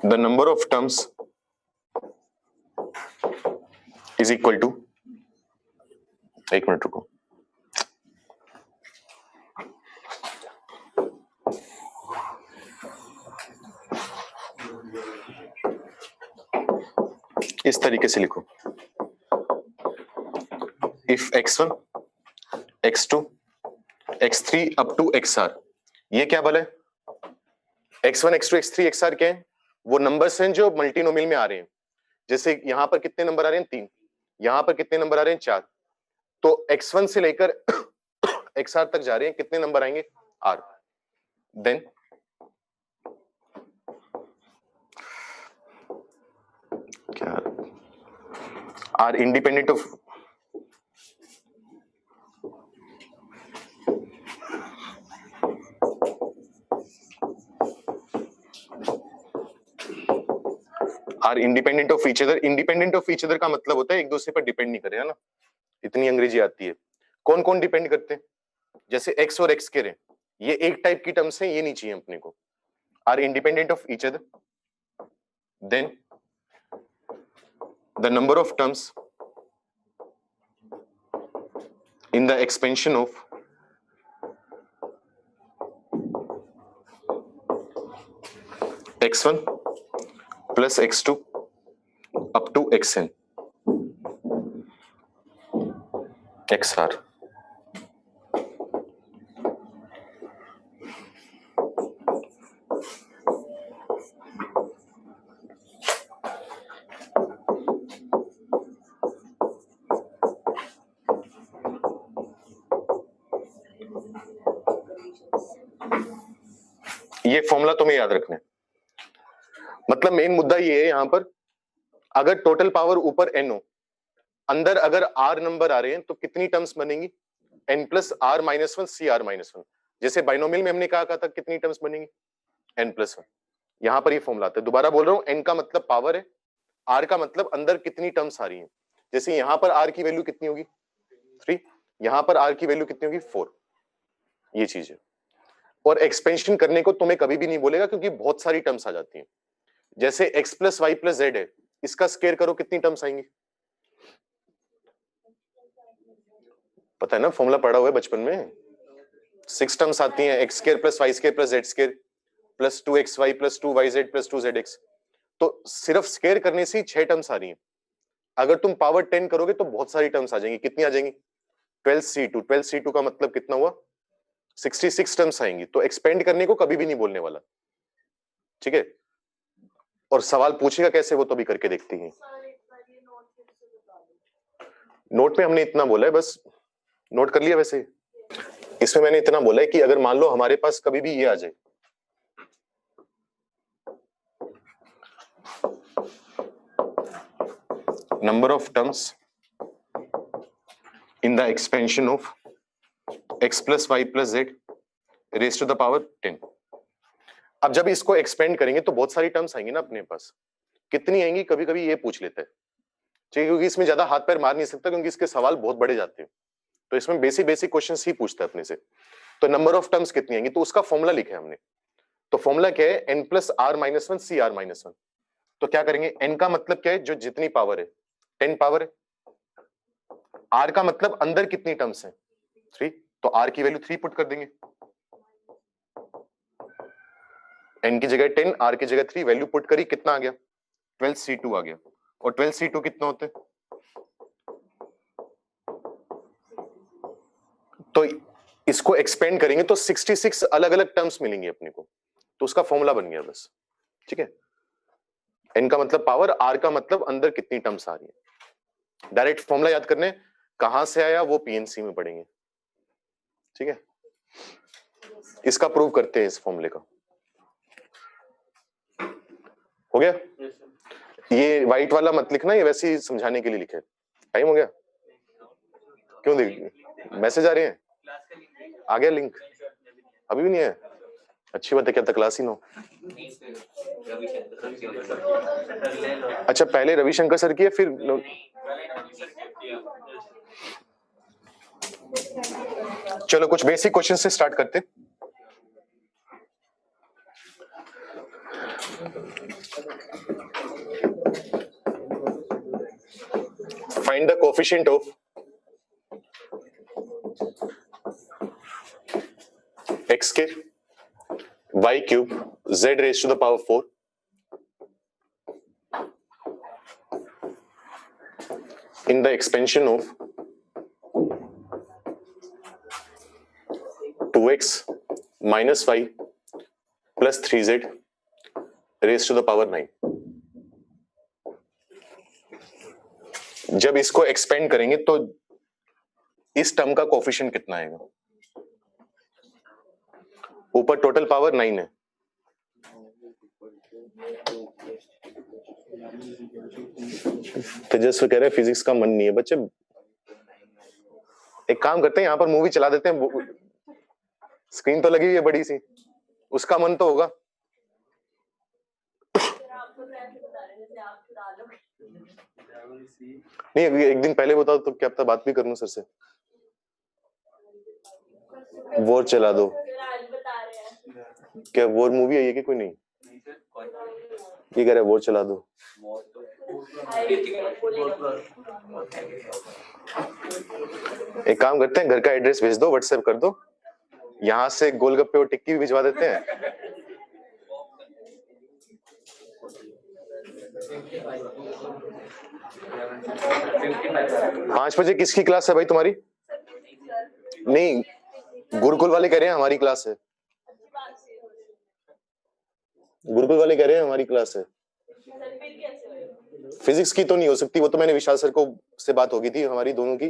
Speaker 1: the number of terms is equal to, एक मिनट रुको, इस तरीके से लिखो। If x1, x2, x3 up to xr, ये क्या बोले? x1, x2, x3, xr क्या है? वो नंबर्स हैं जो मल्टीनोमियल में आ रहे हैं। जैसे यहां पर कितने नंबर आ रहे हैं? 3, यहां पर कितने नंबर आ रहे हैं? 4। तो x1 से लेकर xr तक जा रहे हैं, कितने नंबर आएंगे? r। देन क्या r independent of, are independent of each other. Independent of each other का मतलब होता है एक दूसरे पर डिपेंड नहीं करे, है ना। इतनी अंग्रेजी आती है। कौन कौन डिपेंड करते हैं? जैसे x और x कह रहे हैं, ये एक टाइप की टर्म्स है, ये नहीं चाहिए अपने को। Are independent of each other, then the number of terms in the expansion of x1 plus x2 up to xn xr। ये फॉर्मूला तुम्हें याद रखना है। मतलब मेन मुद्दा ये है यहां पर, अगर टोटल पावर ऊपर n हो, अंदर अगर r नंबर आ रहे हैं तो कितनी टर्म्स बनेंगी? n प्लस r माइनस 1 सी r माइनस 1। जैसे बाइनोमियल में हमने कहा था कितनी टर्म्स बनेंगी? n plus 1। यहां पर ये फॉर्मूला आता है। दोबारा बोल रहा हूं, n का मतलब पावर है, r का मतलब अंदर कितनी टर्म्स आ रही हैं। जैसे यहां पर r की वैल्यू कितनी होगी? 3, यहां पर r की वैल्यू कितनी होगी? 4। ये चीज है। और एक्सपेंशन करने को तुम्हें कभी भी नहीं बोलेगा क्योंकि बहुत सारी टर्म्स आ जाती हैं। जैसे x plus y plus z है, इसका स्क्वायर करो, कितनी टर्म्स आएंगी? पता है ना, फॉर्मूला पढ़ा हुआ है बचपन में। 6 टर्म्स आती हैं, x square plus y square plus z square plus 2xy plus 2yz plus 2zx। तो सिर्फ स्क्वायर करने से ही 6 टर्म्स आ रही हैं। अगर तुम पावर 10 करोगे तो बहुत सारी टर्म्स आ जाएंगी। कितनी आ जाएंगी? 12c2। 12c2 का मतलब कितना हुआ? 66 टर्म्स आएंगी। तो एक्सपेंड करने को कभी भी नहीं बोलने वाला, ठीक है। और सवाल पूछेगा कैसे, वो तो भी करके देखते हैं। नोट में हमने इतना बोला है, बस नोट कर लिया। वैसे इसमें मैंने इतना बोला है कि अगर मान लो हमारे पास कभी भी ये आ जाए, number of terms in the expansion of x plus y plus z raised to the power 10. अब जब इसको एक्सपेंड करेंगे तो बहुत सारी टर्म्स आएंगी ना अपने पास, कितनी आएंगी कभी कभी ये पूछ लेते हैं, ठीक है, क्योंकि इसमें ज्यादा हाथ पैर मार नहीं सकता क्योंकि इसके सवाल बहुत बड़े जाते हैं, तो इसमें बेसिक बेसिक क्वेश्चंस ही पूछता है अपने से। तो नंबर ऑफ टर्म्स कितनी आएंगी, तो उसका फॉर्मूला लिखा है हमने। तो फॉर्मूला क्या है, n plus r minus one c r minus one. तो क्या करेंगे, n का मतलब क्या है, जो जितनी पावर है 10 पावर है, r का मतलब अंदर कितनी टर्म्स है 3, तो r की वैल्यू 3 पुट कर देंगे, n की जगह 10 r की जगह 3 वैल्यू पुट करी, कितना आ गया 12c2 आ गया। और 12c2 कितना होते हैं, तो इसको एक्सपेंड करेंगे तो 66 अलग अलग टर्म्स मिलेंगी अपने को, तो उसका फॉर्मूला बन गया बस, ठीक है। n का मतलब पावर, r का मतलब अंदर कितनी टर्म्स आ रही है। डायरेक्ट फॉर्मूला याद करने, कहां से आया वो पीएनसी में पढ़ेंगे, ठीक है। इसका प्रूव करते हैं इस फॉर्मूले का, हो गया। ये व्हाइट वाला मत लिखना, ये वैसे ही समझाने के लिए लिखे। टाइम हो गया, क्यों देख मैसेज आ रहे हैं, आ गया लिंक, अभी भी नहीं है, अच्छी बात है, क्या तक क्लास ही ना हो। अच्छा पहले रविशंकर सर की है फिर चलो कुछ बेसिक क्वेश्चन से स्टार्ट करते। Find the coefficient of x के y cube z raise to the power 4 in the expansion of 2x minus y plus 3z raised to the power 9। जब इसको एक्सपेंड करेंगे तो इस टर्म का कोएफिशिएंट कितना आएगा, ऊपर टोटल पावर 9 है, तेजस्वी कह रहे हैं फिजिक्स का मन नहीं है बच्चे, एक काम करते हैं यहाँ पर मूवी चला देते हैं, स्क्रीन तो लगी हुई है बड़ी सी, उसका मन तो होगा। नहीं अभी एक दिन पहले बताओ तो क्या पता बात भी कर लूं सर से, वॉर चला दो, क्या वॉर मूवी है ये कि कोई नहीं, ये कह रहा है वॉर चला दो। एक काम करते हैं, घर का एड्रेस भेज दो, व्हाट्सएप कर दो, यहां से गोलगप्पे और टिक्की भी भिजवा देते हैं। पांच बजे किसकी क्लास है भाई तुम्हारी? नहीं गुरुकुल वाले कह रहे हैं हमारी क्लास है, गुरुकुल वाले कह रहे हैं हमारी क्लास है। फिजिक्स की तो नहीं हो सकती, वो तो मैंने विशाल सर को से बात होगी थी हमारी दोनों की।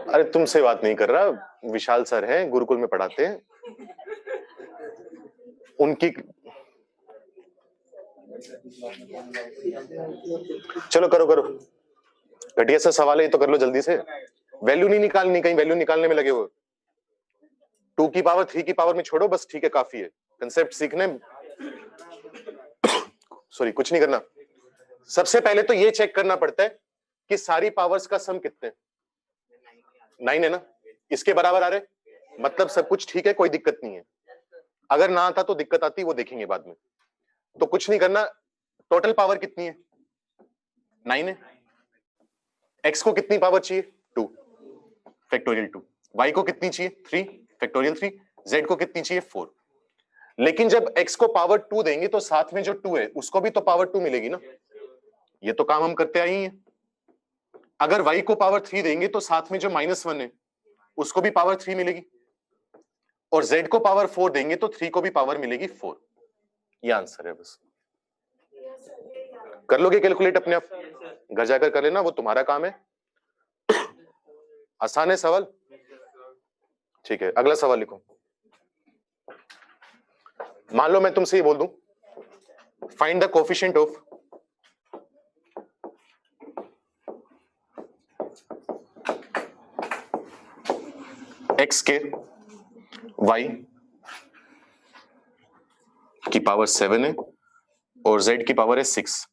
Speaker 1: अरे तुमसे बात नहीं कर रहा, विशाल सर हैं गुरुकुल में पढ़ाते हैं, उनकी चलो करो करो, घटिया सा सवाल है ये तो कर लो जल्दी से, वैल्यू नहीं निकालनी, कहीं वैल्यू निकालने में लगे हो। 2 की पावर 3 की पावर में छोड़ो बस, ठीक है काफी है, कंसेप्ट सीखने सॉरी कुछ नहीं करना। सबसे पहले तो ये चेक करना पड़ता है कि सारी पावर्स का सम कितने, 9 है ना, इसके बराबर आ रहे, मतलब सब कुछ ठीक है, कोई दिक्कत नहीं है। अगर ना आता तो दिक्कत आती, वो देखेंगे बाद में। तो कुछ नहीं करना, टोटल पावर कितनी है 9 है, x को कितनी पावर चाहिए 2 फैक्टोरियल 2, y को कितनी चाहिए 3 फैक्टोरियल 3, z को कितनी चाहिए 4। लेकिन जब x को पावर 2 देंगे तो साथ में जो 2 है उसको भी तो पावर 2 मिलेगी ना, ये तो काम हम करते आए ही हैं। अगर y को पावर 3 देंगे तो साथ में जो -1 है उसको भी पावर 3 मिलेगी, और z को पावर 4 देंगे तो 3 को भी पावर मिलेगी 4। ये आंसर है, बस कर लोगे कैलकुलेट अपने आप, घर जाकर कर लेना, वो तुम्हारा काम है। आसान है सवाल, ठीक है। अगला सवाल लिखो। मान लो मैं तुमसे ये बोल दूं, find the coefficient of x के वाई की पावर 7 है और z की पावर है 6।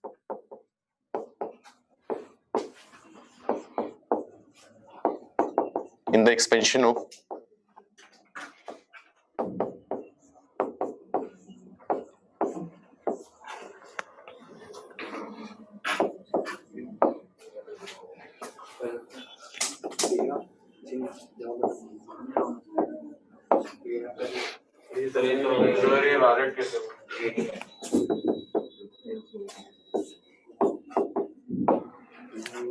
Speaker 1: इन द एक्सपेंशन ऑफ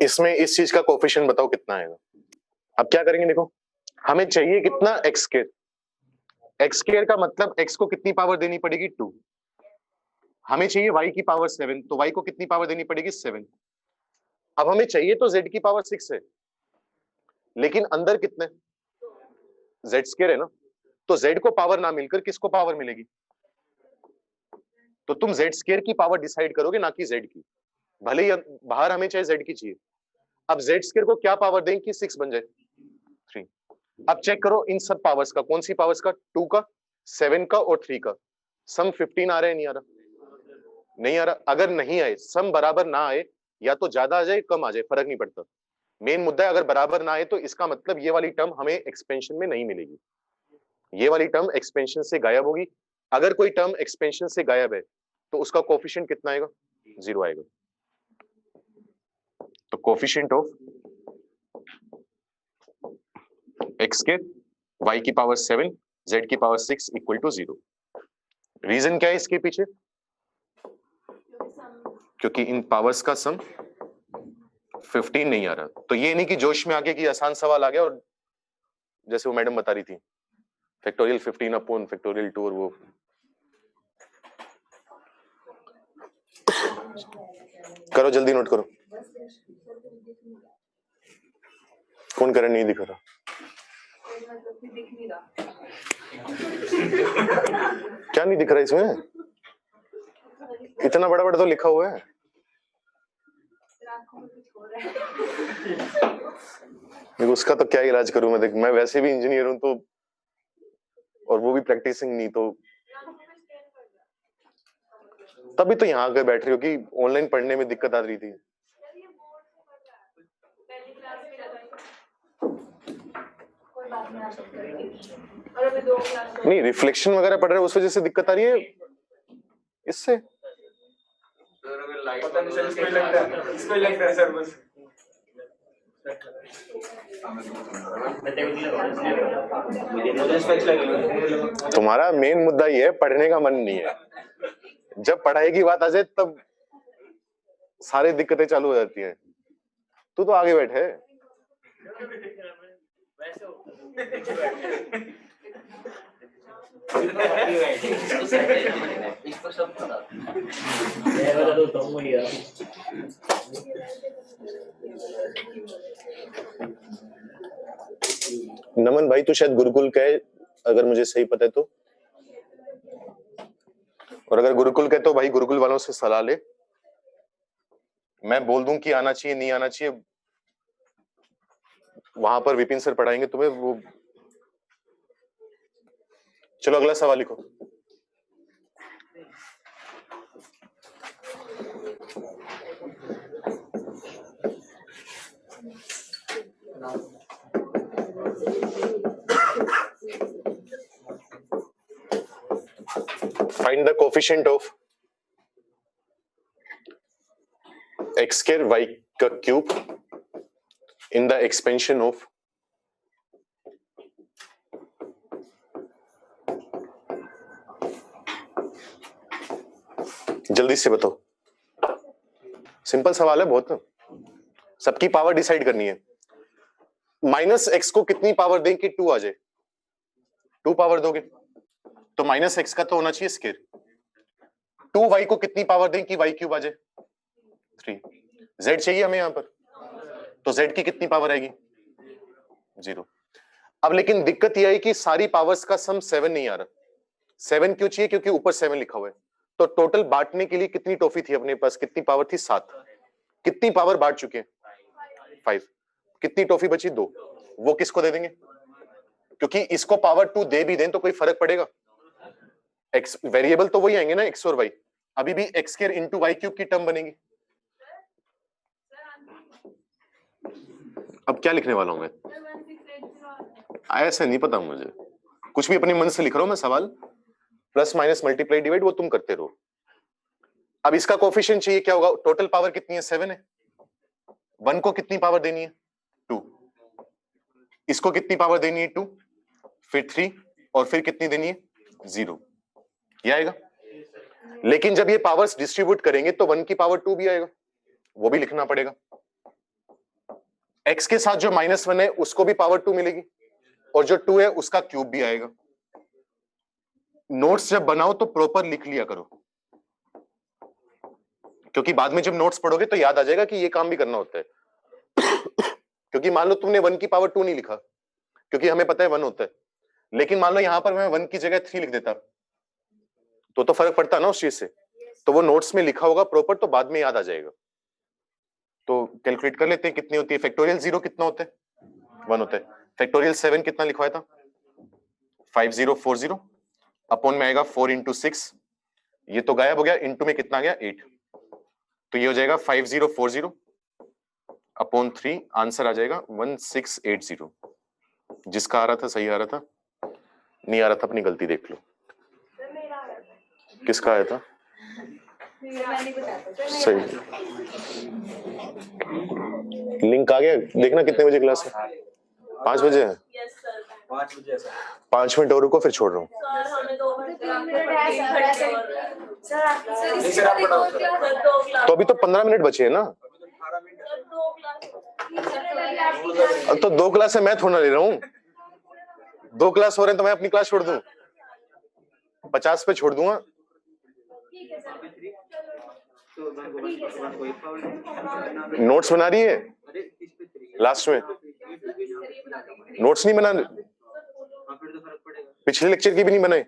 Speaker 1: इसमें इस चीज का कोफिशिएंट बताओ कितना आएगा। अब क्या करेंगे, देखो हमें चाहिए कितना एक्स स्क्वायर। एक्स स्क्वायर का मतलब एक्स को कितनी पावर देनी पड़ेगी 2। हमें चाहिए y की पावर 7, तो y को कितनी पावर देनी पड़ेगी 7। अब हमें चाहिए तो z की पावर 6 है, लेकिन अंदर कितने z स्क्वायर है ना, तो z को पावर ना मिलकर किसको पावर मिलेगी, तो तुम z स्क्वायर की पावर डिसाइड करोगे ना कि z की। भले ही बाहर हमें चाहे z की चाहिए। अब z स्क्वायर को क्या पावर दें कि 6 बन जाए 3। अब चेक करो इन सब पावर्स का, कौन सी पावर्स का, 2 का, 7 का और 3 का सम 15 आ रहा है, नहीं आ रहा, नहीं आ रहा। अगर नहीं आए, सम बराबर ना आए, या तो ज्यादा आ जाए कम आ जाए फर्क नहीं पड़ता, मेन मुद्दा है अगर बराबर ना आए तो इसका मतलब ये वाली टर्म हमें एक्सपेंशन में नहीं मिलेगी, ये वाली टर्म एक्सपेंशन से गायब होगी। अगर कोई टर्म एक्सपेंशन से गायब है तो उसका कोफिशिएंट कितना आएगा, 0 आएगा। तो कोफिशिएंट ऑफ एक्स के y की पावर 7 z की पावर 6 इक्वल टू 0। रीजन क्या है इसके पीछे, क्योंकि इन पावर्स का सम 15 नहीं आ रहा। तो ये नहीं कि जोश में आके कि आसान सवाल आ गया और जैसे वो मैडम बता रही थी फैक्टोरियल 15 अपॉन फैक्टोरियल 2 और वो करो जल्दी नोट करो। कौन करंट नहीं दिख रहा, क्या नहीं दिख रहा इसमें, इतना बड़ा बड़ा तो लिखा हुआ है। देखो उसका तो क्या इलाज करूं मैं, देख मैं वैसे भी इंजीनियर हूं तो, और वो भी प्रैक्टिसिंग नहीं, तो तभी तो यहाँ आकर बैठ रही हो कि ऑनलाइन पढ़ने में दिक्कत आ रही थी। नहीं रिफ्लेक्शन वगैरह पढ़ रहे हो उस वजह से दिक्कत आ रही है, इससे तुम्हारा मेन मुद्दा ये है पढ़ने का मन नहीं है, जब पढ़ाई की बात आ जाए तब सारी दिक्कतें चालू हो जाती हैं। तू तो आगे बैठे नमन भाई, तो शायद गुरुकुल का है अगर मुझे सही पता है तो, और अगर गुरुकुल का है तो भाई गुरुकुल वालों से सलाह ले। मैं बोल दूं कि आना चाहिए नहीं आना चाहिए, वहां पर विपिन सर पढ़ाएंगे तुम्हें वो। चलो अगला सवाल लिखो। Find the coefficient of x square y का cube in the expansion of जल्दी से बताओ, सिंपल सवाल है बहुत, सबकी पावर डिसाइड करनी है। माइनस एक्स को कितनी पावर दें कि 2 आ जाए, 2 पावर दोगे तो माइनस एक्स का तो होना चाहिए स्क्वायर। 2y को कितनी पावर दें कि y क्यूब आ जाए 3। z चाहिए हमें यहां पर, तो z की कितनी पावर आएगी 0। अब लेकिन दिक्कत यह है कि सारी पावर्स का सम 7 नहीं आ रहा। 7 क्यों चाहिए, क्योंकि ऊपर 7 लिखा हुआ है। तो टोटल बांटने के लिए कितनी टॉफी थी अपने पास, कितनी पावर थी 7। कितनी पावर बांट चुके हैं 5। कितनी टॉफी बची 2, वो किसको दे देंगे क्योंकि इसको पावर 2 दे भी दें तो कोई फर्क पड़ेगा? एक्स वेरिएबल तो वही आएंगे ना, एक्स और वाई। अभी भी x square into y cube की टर्म बनेगी। अब क्या लिखने वाला हूं मैं? ऐसे नहीं पता मुझे, कुछ भी अपने मन से लिख रहा हूं मैं सवाल, प्लस माइनस मल्टीप्लाई डिवाइड वो तुम करते रहो। अब इसका कोफिशिएंट चाहिए, क्या होगा? टोटल पावर कितनी है? 7 है। 1 को कितनी पावर देनी है? 2। इसको कितनी पावर देनी है? 2, फिर 3, और फिर कितनी देनी है? 0। ये आएगा। लेकिन जब ये पावर्स डिस्ट्रीब्यूट करेंगे तो 1 की पावर 2 भी आएगा, वो भी लिखना पड़ेगा। x के साथ जो -1 है उसको भी पावर 2 मिलेगी, और जो 2 है उसका क्यूब भी आएगा। नोट्स जब बनाओ तो प्रॉपर लिख लिया करो, क्योंकि बाद में जब नोट्स पढ़ोगे तो याद आ जाएगा कि ये काम भी करना होता है। क्योंकि मान लो तुमने 1 की पावर 2 नहीं लिखा, क्योंकि हमें पता है 1 होता है, लेकिन मान लो यहां पर मैं 1 की जगह 3 लिख देता तो फर्क पड़ता ना उस चीज से। तो वो नोट्स में लिखा होगा प्रॉपर, तो बाद में याद आ जाएगा। तो कैलकुलेट कर लेते हैं कितनी होती है। फैक्टोरियल 0 कितना होता है? 1 होता है। फैक्टोरियल 7 कितना लिखवाया था? 5040 अपॉन में आएगा 4 × 6, ये तो गायब हो गया, इंटू में कितना आ गया? 8। तो ये हो जाएगा 5040 अपॉन 3, आंसर आ जाएगा 1680। जिसका आ रहा था सही आ रहा था, नहीं आ रहा था अपनी गलती देख लो। किसका आया था? सही। लिंक आ गया, देखना कितने बजे क्लास है? 5 बजे है। 5 मिनट और रुको, फिर छोड़ रहा हूँ। तो अभी तो 15 मिनट बचे हैं ना। अब तो 2 क्लास है, मैं थोड़ा ले रहा हूँ। 2 क्लास हो रहे हैं तो मैं अपनी क्लास छोड़ दूं? 50 पे छोड़ दूंगा। नोट्स बना रही है लास्ट में? नोट्स नहीं बना, पिछले लेक्चर की भी नहीं बनाए?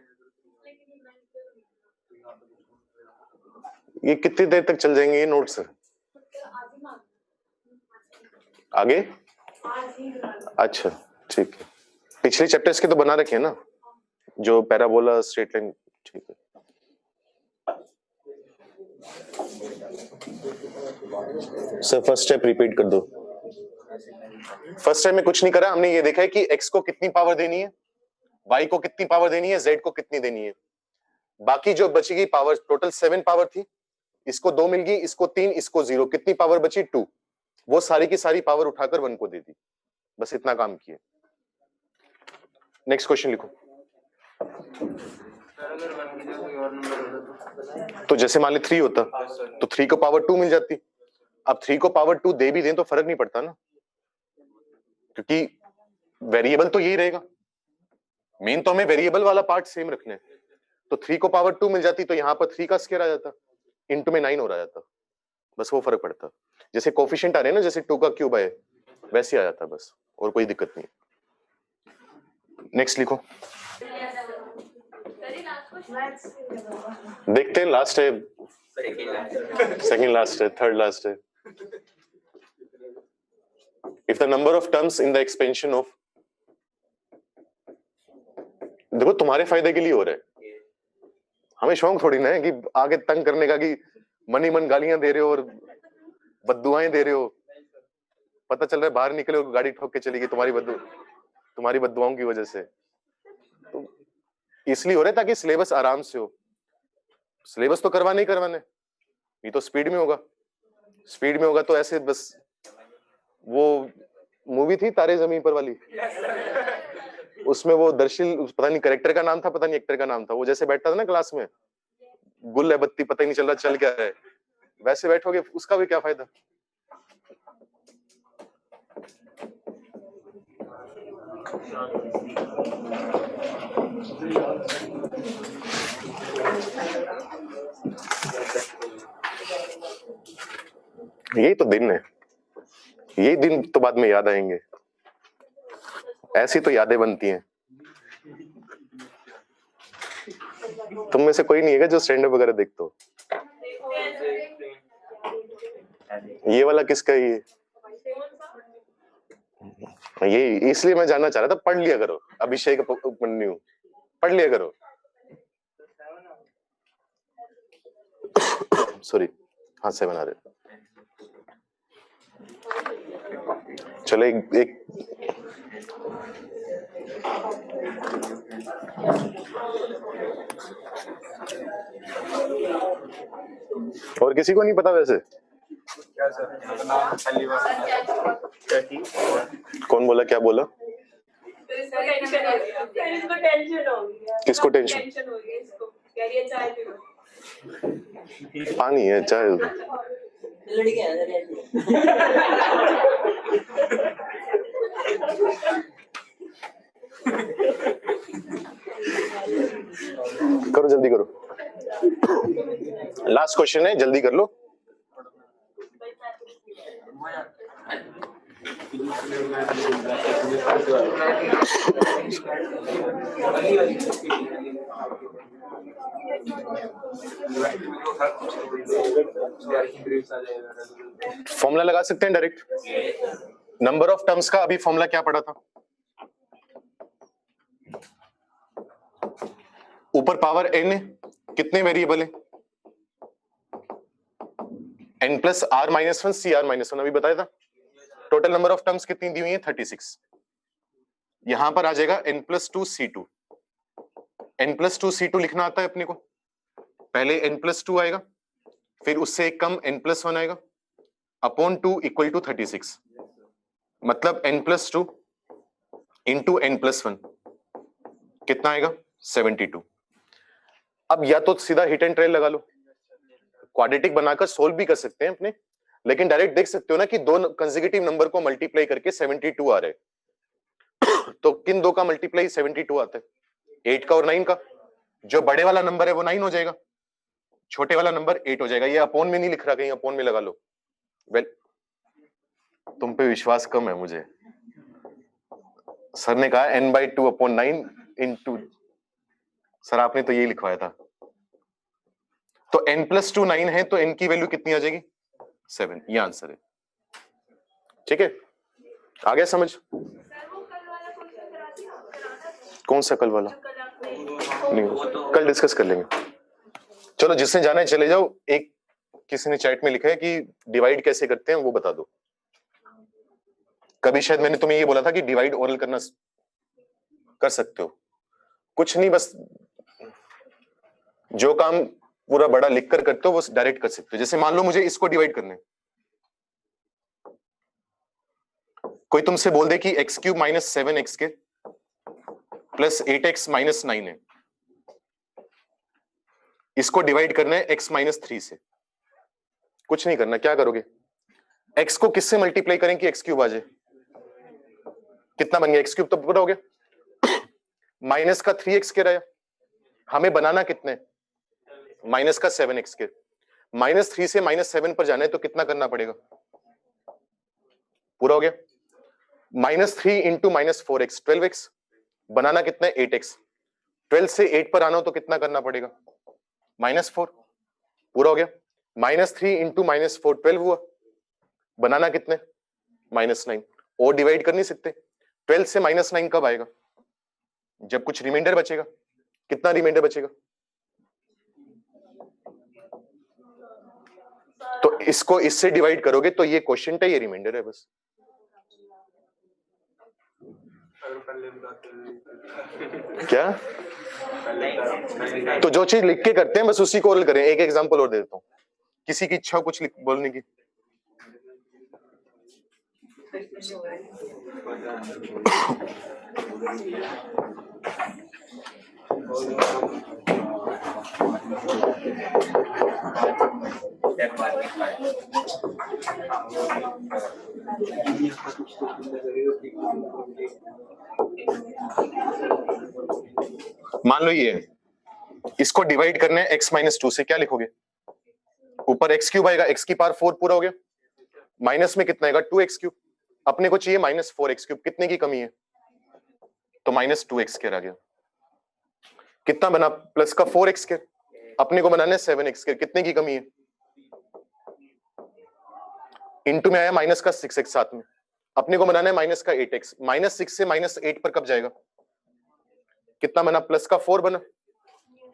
Speaker 1: ये कितनी देर तक चल जाएंगे ये नोट्स? आगे? अच्छा ठीक है। पिछले चैप्टर्स के तो बना रखे हैं ना, जो पैराबोला, स्ट्रेट लाइन। ठीक है। सर फर्स्ट स्टेप रिपीट कर दो। फर्स्ट स्टेप में कुछ नहीं करा, हमने ये देखा है कि x को कितनी पावर देनी है, y को कितनी पावर देनी है, z को कितनी देनी है। बाकी जो बचेगी पावर, टोटल 7 पावर थी, इसको 2 मिल गई, इसको 3, इसको 0, कितनी पावर बची? 2। वो सारी की सारी पावर उठाकर 1 को दे दी। बस इतना काम किया। नेक्स्ट क्वेश्चन लिखो। तो जैसे मान ली 3 होता तो 3 को पावर 2 मिल जाती। अब 3 को पावर 2 दे भी दें तो फर्क नहीं पड़ता ना, क्योंकि वेरिएबल तो यही रहेगा। मेन तो हमें वेरिएबल वाला पार्ट सेम रखना है। तो 3 को पावर 2 मिल जाती तो यहां पर 3 का स्क्वायर आ जाता, इंटू में 9 हो रहा जाता। बस वो फर्क पड़ता। जैसे कोफिशिएंट आ रहे हैं ना, जैसे 2 का क्यूब है वैसे आ जाता बस, और कोई दिक्कत नहीं। नेक्स्ट लिखो। देखते हैं, लास्ट है, सेकंड लास्ट है, थर्ड लास्ट है। If the number of terms in the expansion of, देखो तुम्हारे फायदे के लिए हो रहा है, हमें शौक थोड़ी ना है कि आगे तंग करने का, कि मन ही मन गालियां दे रहे हो और बद्दुआएं दे रहे हो। पता चल रहा है बाहर निकले हो गाड़ी ठोक के चली गई तुम्हारी बद्दुआओं की वजह से। तो इसलिए हो रहा है ताकि सिलेबस आराम से हो। सिलेबस तो करवाने ही करवाने, ये तो स्पीड में होगा। स्पीड में होगा तो ऐसे बस, वो मूवी थी तारे जमीन पर वाली, उसमें वो दर्शिल, पता नहीं कैरेक्टर का नाम था, पता नहीं एक्टर का नाम था, वो जैसे बैठता था ना क्लास में, गुल है बत्ती पता ही नहीं चल रहा चल क्या है, वैसे बैठोगे उसका भी क्या फायदा। यही तो दिन है, यही दिन तो बाद में याद आएंगे, ऐसी तो यादें बनती हैं। तुम में से कोई नहीं है जो स्टैंड अप वगैरह देखते हो? ये वाला किसका है? ये ये इसलिए मैं जानना चाह रहा था, पढ़ लिया करो, अभिषेक उपमन्यु, पढ़ लिया करो। सॉरी, हाँ 7 आ रहे। चलो एक और किसी को नहीं पता वैसे?
Speaker 4: क्या सर? पहली बार क्या की?
Speaker 1: कौन बोला, क्या बोला?
Speaker 3: इसको टेंशन हो गया।
Speaker 1: किसको टेंशन?
Speaker 3: टेंशन हो गई इसको, कह रही है चाय पी लो।
Speaker 1: पानी है, चाय।
Speaker 2: लड़के हैं सर ऐसे।
Speaker 1: करो जल्दी करो, लास्ट क्वेश्चन है, जल्दी कर लो। फॉर्मूला लगा सकते हैं डायरेक्ट। नंबर ऑफ टर्म्स का अभी फॉर्मूला क्या पढ़ा था? ऊपर पावर n है, कितने वेरिएबल है? n plus r minus 1 c r minus 1 अभी बताया था। टोटल नंबर ऑफ टर्म्स कितनी दी हुई है? 36। यहां पर आ जाएगा n plus 2 c2। n plus 2 c2 लिखना आता है अपने को। पहले n प्लस 2 आएगा, फिर उससे एक कम n प्लस 1 आएगा, अपॉन 2 इक्वल टू 36। मतलब n plus 2 into n plus 1 कितना आएगा? 72। अब या तो सीधा हिट एंड ट्रेल लगा लो, क्वाड्रेटिक बनाकर सोल्व भी कर सकते हैं अपने, लेकिन डायरेक्ट देख सकते हो ना कि दो कंसेक्यूटिव नंबर को मल्टीप्लाई करके 72 आ रहे हैं। तो किन दो का मल्टीप्लाई 72 आता है? 8 का और 9 का। जो बड़े वाला नंबर है वो 9 हो जाएगा, छोटे वाला नंबर 8 हो जाएगा। ये अपोन में नहीं लिख रहा, कहीं अपोन में लगा लो। वेल, तुम पे विश्वास कम है मुझे। सर ने कहा n/2 अपॉन 9 इंटू, सर आपने तो यही लिखवाया था। तो n प्लस 2 9 है, तो n की वैल्यू कितनी आ जाएगी? 7। ये आंसर है। ठीक है, आ गया समझ? कौन सा कल वाला? नहीं, कल डिस्कस कर लेंगे। चलो, जिसने जाना है चले जाओ। एक किसी ने चैट में लिखा है कि डिवाइड कैसे करते हैं वो बता दो। कभी शायद मैंने तुम्हें ये बोला था कि डिवाइड ओरल करना कर सकते हो। कुछ नहीं, बस जो काम पूरा बड़ा लिखकर करते हो वो डायरेक्ट कर सकते हो। जैसे मान लो मुझे इसको डिवाइड करना है, कोई तुमसे बोल दे कि x³ माइनस 7x के प्लस 8x माइनस 9 है, इसको डिवाइड करना है x माइनस 3 से। कुछ नहीं करना, क्या करोगे? x को किससे मल्टीप्लाई करें कि x³ आ जाए? कितना बन गया? x³ तो पूरा हो गया, माइनस का 3x के रहा, हमें बनाना कितने? माइनस का 7x के। माइनस 3 से माइनस 7 पर जाना है तो कितना करना पड़ेगा? पूरा हो गया। Minus 3 into minus 4x 12x, बनाना कितना है? 8x। 12 से 8 पर आना हो तो कितना करना पड़ेगा? माइनस 4। पूरा हो गया। माइनस 3 इंटू माइनस 4 12 हुआ, बनाना कितने? माइनस 9। और डिवाइड कर नहीं सकते। 12 से माइनस 9 कब आएगा? जब कुछ रिमाइंडर बचेगा। कितना रिमाइंडर बचेगा? तो इसको इससे डिवाइड करोगे तो ये क्वोशिएंट है, ये रिमाइंडर है बस। क्या? तो जो चीज लिख के करते हैं बस उसी को ओरल करें। एक एग्जांपल और दे देता हूं, किसी की इच्छा हो कुछ बोलने की? मान लो ये इसको डिवाइड करना है x माइनस 2 से, क्या लिखोगे? ऊपर x³ आएगा, x की पावर 4 पूरा हो गया, माइनस में कितना आएगा? 2x³। अपने को चाहिए माइनस 4x³, कितने की कमी है? तो माइनस 2x² आ गया। कितना बना? प्लस का 4x²। अपने को बनाना है 7x², कितने की कमी है? इंटू में आया माइनस का 6x साथ में, अपने को बनाना है माइनस का 8x, -6 से -8 पर कब जाएगा? कितना बना? प्लस का 4 बना।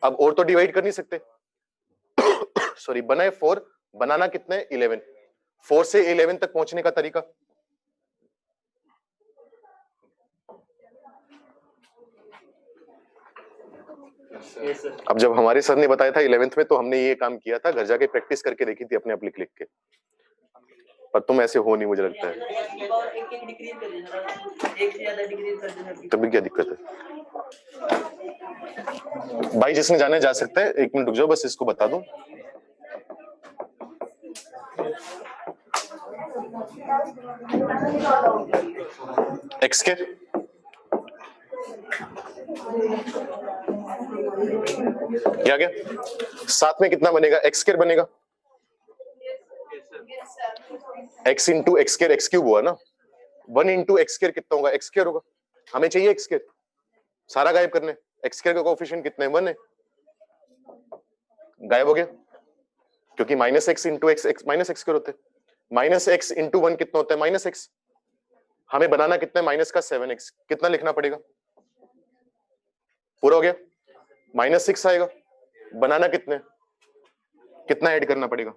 Speaker 1: अब और तो डिवाइड कर नहीं सकते सॉरी, बना है 4, बनाना कितने? 11। 4 से 11 तक पहुंचने का तरीका?
Speaker 2: Yes sir.
Speaker 1: अब जब हमारे सर ने बताया था 11th में, तो हमने ये काम किया था, घर जाके प्रैक्टिस करके देखी थी अपने आप लिख लिख के, पर तुम ऐसे हो नहीं मुझे लगता है।
Speaker 2: x की पावर एक डिक्रीज कर देना, एक से ज्यादा डिक्रीज कर देना।
Speaker 1: तभी क्या दिक्कत है भाई? जिसने जाना है जा सकता है। 1 मिनट रुक जाओ, बस इसको बता दूं। एक्स के क्या गया? साथ में कितना बनेगा? एक्स स्क्वायर बनेगा। X into x square, x cube हुआ ना। 1 इंटू एक्स स्क्वायर कितना होगा? एक्स स्क्वायर होगा। हमें चाहिए एक्स स्क्वायर, सारा गायब करने। एक्स स्क्वायर का कोएफिशिएंट कितना है? 1 है, गायब हो गया, क्योंकि minus x into x minus x square होते हैं। माइनस एक्स इंटू 1 कितना होता है? Minus x. हमें बनाना कितना है? माइनस का 7x। कितना लिखना पड़ेगा? पूरा हो गया। -6 आएगा। बनाना कितने? कितना ऐड करना पड़ेगा?